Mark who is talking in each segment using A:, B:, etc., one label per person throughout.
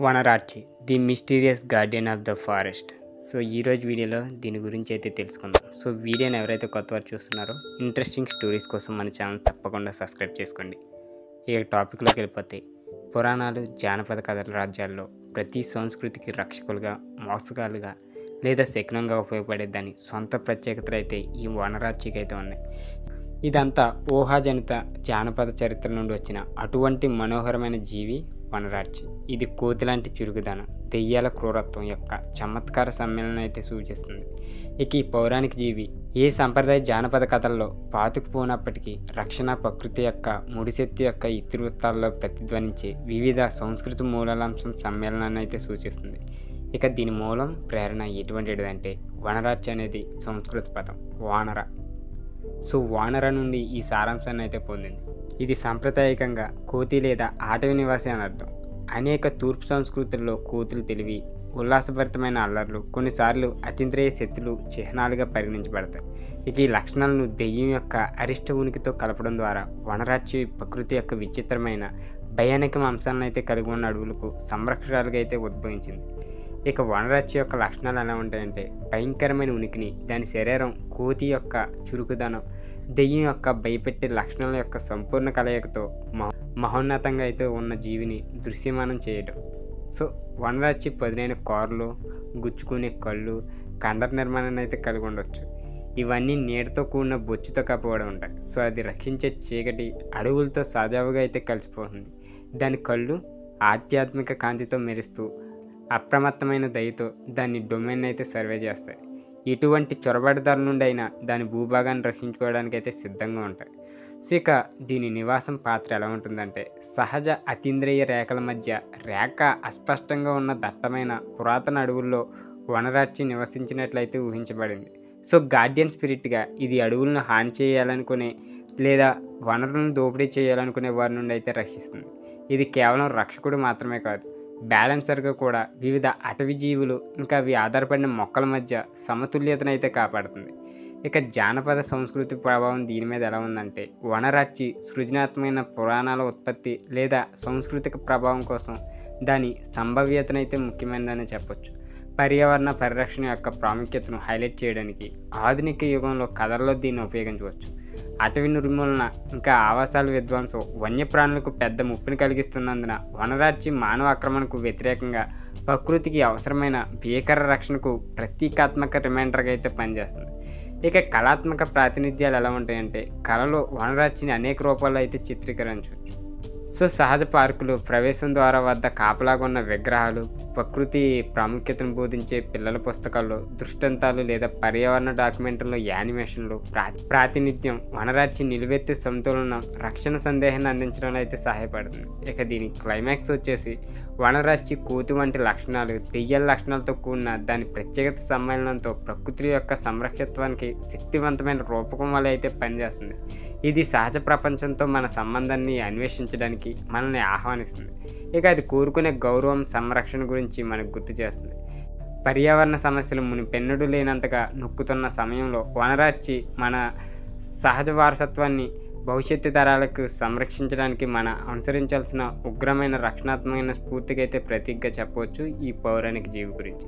A: వనరార్చి the mysterious guardian of the forest. So ఈరోజు వీడియోలో దీని గురించి అయితే తెలుసుకుందాం. సో వీడియోని ఎవరైతే కొత్త వారు చూస్తున్నారో ఇంట్రెస్టింగ్ స్టోరీస్ కోసం మన ఛానల్ తప్పకుండా సబ్స్క్రైబ్ చేసుకోండి. ఈ టాపిక్లోకి వెళ్ళిపోతే, పురాణాలు జానపద కథల రాజ్యాల్లో ప్రతి సంస్కృతికి రక్షకులుగా, మోసగాలుగా లేదా శకునంగా ఉపయోగపడే దాని సొంత ప్రత్యేకతలు అయితే ఈ వనరార్చికి అయితే ఉన్నాయి. ఇదంతా ఊహాజనిత జానపద చరిత్ర నుండి వచ్చిన అటువంటి మనోహరమైన జీవి వనరార్చి. ఇది కోతిలాంటి చురుకుదనం, దెయ్యాల క్రూరత్వం యొక్క చమత్కార సమ్మేళనం అయితే సూచిస్తుంది. ఇక ఈ పౌరాణిక జీవి ఏ సంప్రదాయ జానపద కథల్లో పాతుకుపోనప్పటికీ రక్షణ, ప్రకృతి యొక్క ముడిశక్తి యొక్క ఇతివృత్తాల్లో ప్రతిధ్వనించే వివిధ సంస్కృతి మూలాంశం సమ్మేళనాన్ని అయితే సూచిస్తుంది. ఇక దీని మూలం, ప్రేరణ ఎటువంటిదంటే వనరార్చి అనేది సంస్కృత పదం వానర. సో వానర నుండి ఈ సారాంశాన్ని అయితే పొందింది. ఇది సాంప్రదాయకంగా కోతి లేదా అటవీ నివాసి అని అర్థం. అనేక తూర్పు సంస్కృతుల్లో కోతులు తెలివి, ఉల్లాసభరితమైన అల్లర్లు, కొన్నిసార్లు అతీంద్రియ శక్తులు చిహ్నాలుగా పరిగణించబడతాయి. ఇక ఈ లక్షణాలను దెయ్యం యొక్క అరిష్ట ఉనికితో కలపడం ద్వారా వనరార్చి ప్రకృతి యొక్క విచిత్రమైన భయానక అంశాలను అయితే కలిగి ఉన్న అడవులకు సంరక్షకులుగా అయితే ఉద్భవించింది. ఇక వనరార్చి యొక్క లక్షణాలు ఎలా ఉంటాయంటే, భయంకరమైన ఉనికిని, దాని శరీరం, కోతి యొక్క చురుకుదనం, దెయ్యం యొక్క భయపెట్టే లక్షణాల యొక్క సంపూర్ణ కలయికతో మహోన్నతంగా అయితే ఉన్న జీవిని దృశ్యమానం చేయడం. సో వనరార్చి పదునైన కారులు, గుచ్చుకునే కళ్ళు, కండర నిర్మాణాన్ని అయితే కలిగి ఉండవచ్చు. ఇవన్నీ నీడతో కూడిన బొచ్చుతో కప్పబడి ఉంటాయి. సో అది రక్షించే చీకటి అడవులతో సజావుగా అయితే కలిసిపోతుంది. దాని కళ్ళు ఆధ్యాత్మిక కాంతితో మెరుస్తూ అప్రమత్తమైన దయతో దాని డొమైన్ అయితే సర్వే చేస్తాయి. ఎటువంటి చొరబడిదారుల నుండి అయినా దాని భూభాగాన్ని రక్షించుకోవడానికి అయితే సిద్ధంగా ఉంటాయి. సో ఇక దీని నివాసం పాత్ర ఎలా ఉంటుందంటే, సహజ అతీంద్రియ రేఖల మధ్య రేఖ అస్పష్టంగా ఉన్న దట్టమైన పురాతన అడవుల్లో వనరార్చి నివసించినట్లయితే ఊహించబడింది. సో గార్డియన్ స్పిరిట్గా ఇది అడవులను హాని చేయాలనుకునే లేదా వనరులను దోపిడీ చేయాలనుకునే వారి నుండి అయితే రక్షిస్తుంది. ఇది కేవలం రక్షకుడు మాత్రమే కాదు, బ్యాలెన్సర్గా కూడా వివిధ అటవీ జీవులు ఇంకా అవి ఆధారపడిన మొక్కల మధ్య సమతుల్యతను అయితే కాపాడుతుంది. ఇక జానపద సంస్కృతి ప్రభావం దీని మీద ఎలా ఉందంటే, వనరార్చి సృజనాత్మకమైన పురాణాల ఉత్పత్తి లేదా సాంస్కృతిక ప్రభావం కోసం దాని సంభావ్యతనైతే ముఖ్యమైనదని చెప్పొచ్చు. పర్యావరణ పరిరక్షణ యొక్క ప్రాముఖ్యతను హైలైట్ చేయడానికి ఆధునిక యుగంలో కథల్లో దీన్ని ఉపయోగించవచ్చు. అటవీ నిర్మూలన ఇంకా ఆవాసాల విధ్వంసం వన్యప్రాణులకు పెద్ద ముప్పుని కలిగిస్తున్నందున వనరార్చి మానవ ఆక్రమణకు వ్యతిరేకంగా ప్రకృతికి అవసరమైన భీకర రక్షణకు ప్రతీకాత్మక రిమైండర్గా అయితే పనిచేస్తుంది. ఇక కళాత్మక ప్రాతినిధ్యాలు ఎలా ఉంటాయంటే, కళలో వనరార్చిని అనేక రూపాల్లో అయితే చిత్రీకరించవచ్చు. సో సహజ పార్కులు, ప్రవేశం ద్వారా వద్ద కాపలాగా ఉన్న విగ్రహాలు, ప్రకృతి ప్రాముఖ్యతను బోధించే పిల్లల పుస్తకాల్లో దృష్టాంతాలు లేదా పర్యావరణ డాక్యుమెంటరీలో యానిమేషన్లు ప్రాతినిధ్యం వనరార్చి నిలువెత్తు సమతులనం, రక్షణ సందేహాన్ని అందించడంలో అయితే సహాయపడుతుంది. ఇక దీని క్లైమాక్స్ వచ్చేసి వనరార్చి కోతి వంటి లక్షణాలు, దెయ్యాల లక్షణాలతో కూడిన దాని ప్రత్యేకత సమ్మేళనంతో ప్రకృతి యొక్క సంరక్షత్వానికి శక్తివంతమైన రూపకం వల్ల అయితే పనిచేస్తుంది. ఇది సహజ ప్రపంచంతో మన సంబంధాన్ని అన్వేషించడానికి మనల్ని ఆహ్వానిస్తుంది. ఇక అది కోరుకునే గౌరవం, సంరక్షణ గురించి మనకు గుర్తు చేస్తుంది. పర్యావరణ సమస్యలు మునిపెన్నడూ లేనంతగా నొక్కుతున్న సమయంలో వనరార్చి మన సహజ వారసత్వాన్ని భవిష్యత్తు తరాలకు సంరక్షించడానికి మన అనుసరించాల్సిన ఉగ్రమైన రక్షణాత్మకమైన స్ఫూర్తికి అయితే ప్రతీకగా చెప్పవచ్చు ఈ పౌరాణిక జీవి గురించి.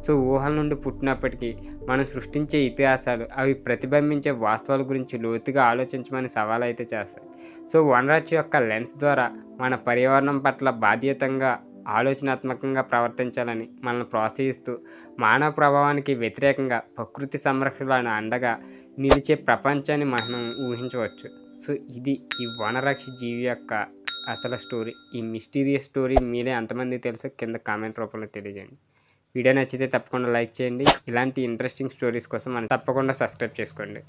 A: సో ఊహల నుండి పుట్టినప్పటికీ మనం సృష్టించే ఇతిహాసాలు అవి ప్రతిబింబించే వాస్తవాల గురించి లోతుగా ఆలోచించమని సవాలు అయితే చేస్తాయి. సో వనరార్చి యొక్క లెన్స్ ద్వారా మన పర్యావరణం పట్ల బాధ్యతంగా, ఆలోచనాత్మకంగా ప్రవర్తించాలని మనల్ని ప్రోత్సహిస్తూ మానవ ప్రభావానికి వ్యతిరేకంగా ప్రకృతి సంరక్షణలను అండగా నిలిచే ప్రపంచాన్ని మనం ఊహించవచ్చు. సో ఇది ఈ వనరార్చి జీవి యొక్క అసలు స్టోరీ. ఈ మిస్టీరియస్ స్టోరీ మీరే ఎంతమంది తెలుసో కింద కామెంట్ రూపంలో తెలియజేయండి. వీడియో నచ్చితే తప్పకుండా లైక్ చేయండి. ఇలాంటి ఇంట్రెస్టింగ్ స్టోరీస్ కోసం మనం తప్పకుండా సబ్స్క్రైబ్ చేసుకోండి.